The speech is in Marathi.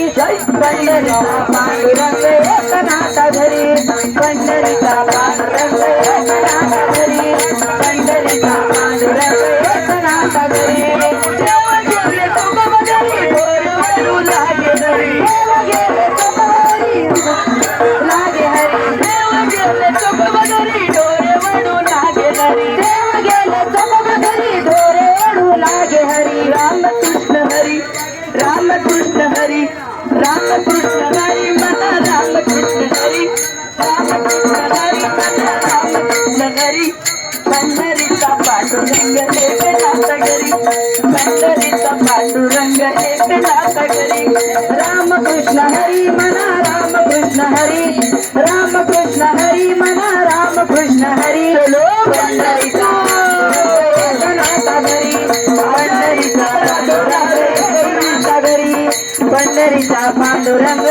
पंढरीचा पांडुरंग एकनाथ घरी पंढरीचा पांडुरंग एकनाथ घरी पंढरीचा पांडुरंग एकनाथ घरी देव गेले तुकोबरी डोरू लागे हरी देव गेले तुकोबरी लागे हरी देव गेले तुकोबरी डोरे वडू लागे हरी देव गेले तुकोबरी डोरे वडू लागे हरी रामकृष्ण हरी रामकृष्ण हरी रामकृष्ण हरी मना रामकृष्ण हरी रामकृष्ण हरी मना रामकृष्ण हरी पंढरीचा पांडुरंग एकनाथ घरी पंढरीचा पांडुरंग एकनाथ घरी रामकृष्ण हरी मना रामकृष्ण हरी रामकृष्ण हरी मना रामकृष्ण हरी पंढरीचा एकनाथ घरी पंढरीचा पांडुरंग एकनाथ घरी पंढरीचा पांडुरंग